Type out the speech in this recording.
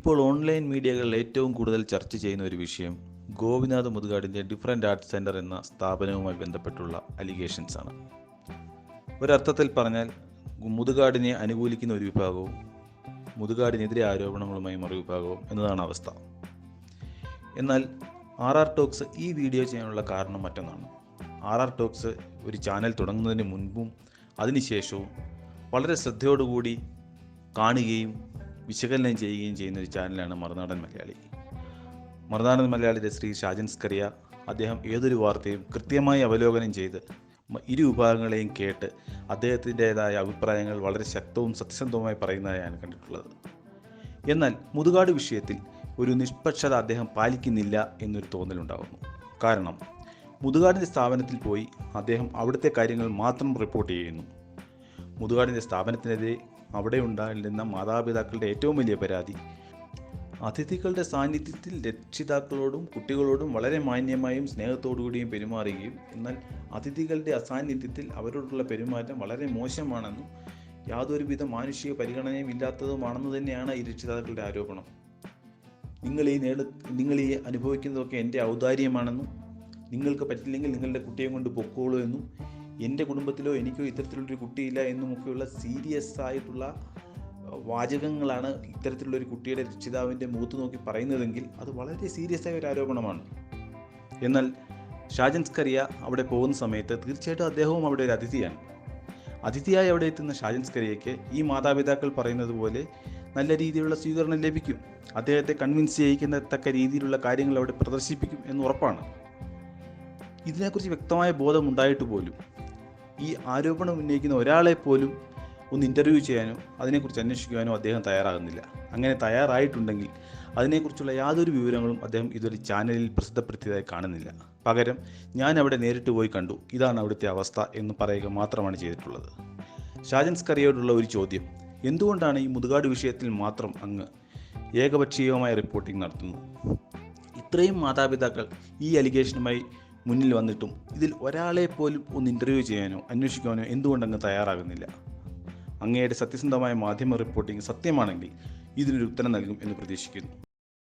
ഇപ്പോൾ ഓൺലൈൻ മീഡിയകളിൽ ഏറ്റവും കൂടുതൽ ചർച്ച ചെയ്യുന്ന ഒരു വിഷയം ഗോപിനാഥ് മുതുകാടിൻ്റെ ഡിഫറൻറ്റ് ആർട്സ് സെൻറ്റർ എന്ന സ്ഥാപനവുമായി ബന്ധപ്പെട്ടുള്ള അലിഗേഷൻസ് ആണ്. ഒരർത്ഥത്തിൽ പറഞ്ഞാൽ മുതുകാടിനെ അനുകൂലിക്കുന്ന ഒരു വിഭാഗവും മുതുകാടിനെതിരെ ആരോപണങ്ങളുമായി മറുവിഭാഗവും എന്നതാണ് അവസ്ഥ. എന്നാൽ RR ടോക്സ് ഈ വീഡിയോ ചെയ്യാനുള്ള കാരണം മറ്റൊന്നാണ്. RR ടോക്സ് ഒരു ചാനൽ തുടങ്ങുന്നതിന് മുൻപും അതിനുശേഷവും വളരെ ശ്രദ്ധയോടുകൂടി കാണുകയും വിശകലനം ചെയ്യുകയും ചെയ്യുന്ന ഒരു ചാനലാണ് മറുനാടൻ മലയാളി. മറുനാടൻ മലയാളിയുടെ ശ്രീ ഷാജൻ സ്കറിയ അദ്ദേഹം ഏതൊരു വാർത്തയും കൃത്യമായി അവലോകനം ചെയ്ത് ഇരു വിഭാഗങ്ങളെയും കേട്ട് അദ്ദേഹത്തിൻ്റെതായ അഭിപ്രായങ്ങൾ വളരെ ശക്തവും സത്യസന്ധവുമായി പറയുന്നതായാണ് കണ്ടിട്ടുള്ളത്. എന്നാൽ മുതുകാട് വിഷയത്തിൽ ഒരു നിഷ്പക്ഷത അദ്ദേഹം പാലിക്കുന്നില്ല എന്നൊരു തോന്നലുണ്ടാകുന്നു. കാരണം മുതുകാടിൻ്റെ സ്ഥാപനത്തിൽ പോയി അദ്ദേഹം അവിടുത്തെ കാര്യങ്ങൾ മാത്രം റിപ്പോർട്ട് ചെയ്യുന്നു. മുതുകാടിൻ്റെ സ്ഥാപനത്തിനെതിരെ അവിടെ ഉണ്ടായിരുന്ന മാതാപിതാക്കളുടെ ഏറ്റവും വലിയ പരാതി അതിഥികളുടെ സാന്നിധ്യത്തിൽ രക്ഷിതാക്കളോടും കുട്ടികളോടും വളരെ മാന്യമായും സ്നേഹത്തോടുകൂടിയും പെരുമാറുകയും എന്നാൽ അതിഥികളുടെ അസാന്നിധ്യത്തിൽ അവരോടുള്ള പെരുമാറ്റം വളരെ മോശമാണെന്നും യാതൊരുവിധ മാനുഷിക പരിഗണനയും ഇല്ലാത്തതുമാണെന്ന് തന്നെയാണ് ഈ രക്ഷിതാക്കളുടെ ആരോപണം. നിങ്ങൾ ഈ അനുഭവിക്കുന്നതൊക്കെ എൻ്റെ ഔദാര്യമാണെന്നും നിങ്ങൾക്ക് പറ്റില്ലെങ്കിൽ നിങ്ങളുടെ കുട്ടിയെ കൊണ്ട് പൊക്കോളൂ എന്നും എൻ്റെ കുടുംബത്തിലോ എനിക്കോ ഇത്തരത്തിലുള്ളൊരു കുട്ടിയില്ല എന്നുമൊക്കെയുള്ള സീരിയസ് ആയിട്ടുള്ള വാചകങ്ങളാണ് ഇത്തരത്തിലുള്ളൊരു കുട്ടിയുടെ രക്ഷിതാവിൻ്റെ മുഖത്ത് നോക്കി പറയുന്നതെങ്കിൽ അത് വളരെ സീരിയസ് ആയ ഒരു ആരോപണമാണ്. എന്നാൽ ഷാജൻ സ്കറിയ അവിടെ പോകുന്ന സമയത്ത് തീർച്ചയായിട്ടും അദ്ദേഹവും അവിടെ ഒരു അതിഥിയാണ്. അതിഥിയായി അവിടെ എത്തുന്ന ഷാജൻ സ്കറിയയ്ക്ക് ഈ മാതാപിതാക്കൾ പറയുന്നത് പോലെ നല്ല രീതിയിലുള്ള സ്വീകരണം ലഭിക്കും. അദ്ദേഹത്തെ കൺവിൻസ് ചെയ്യിക്കത്തക്ക രീതിയിലുള്ള കാര്യങ്ങൾ അവിടെ പ്രദർശിപ്പിക്കും എന്ന് ഉറപ്പാണ്. ഇതിനെക്കുറിച്ച് വ്യക്തമായ ബോധമുണ്ടായിട്ട് പോലും ഈ ആരോപണം ഉന്നയിക്കുന്ന ഒരാളെ പോലും ഒന്ന് ഇൻ്റർവ്യൂ ചെയ്യാനോ അതിനെക്കുറിച്ച് അന്വേഷിക്കുവാനോ അദ്ദേഹം തയ്യാറാകുന്നില്ല. അങ്ങനെ തയ്യാറായിട്ടുണ്ടെങ്കിൽ അതിനെക്കുറിച്ചുള്ള യാതൊരു വിവരങ്ങളും അദ്ദേഹം ഇതൊരു ചാനലിൽ പ്രസിദ്ധപ്പെടുത്തിയതായി കാണുന്നില്ല. പകരം ഞാൻ അവിടെ നേരിട്ട് പോയി കണ്ടു, ഇതാണ് അവിടുത്തെ അവസ്ഥ എന്ന് പറയുക മാത്രമാണ് ചെയ്തിട്ടുള്ളത്. ഷാജൻ സ്കറിയയോടുള്ള ഒരു ചോദ്യം, എന്തുകൊണ്ടാണ് ഈ മുതുകാട് വിഷയത്തിൽ മാത്രം അങ്ങ് ഏകപക്ഷീയമായ റിപ്പോർട്ടിംഗ് നടത്തുന്നു? ഇത്രയും മാതാപിതാക്കൾ ഈ അലിഗേഷനുമായി മുന്നിൽ വന്നിട്ടും ഇതിൽ ഒരാളെ പോലും ഒന്ന് ഇൻ്റർവ്യൂ ചെയ്യാനോ അന്വേഷിക്കാനോ എന്തുകൊണ്ടങ്ങ് തയ്യാറാകുന്നില്ല? അങ്ങയുടെ സത്യസന്ധമായ മാധ്യമ റിപ്പോർട്ടിംഗ് സത്യമാണെങ്കിൽ ഇതിനൊരു ഉത്തരം നൽകും എന്ന് പ്രതീക്ഷിക്കുന്നു.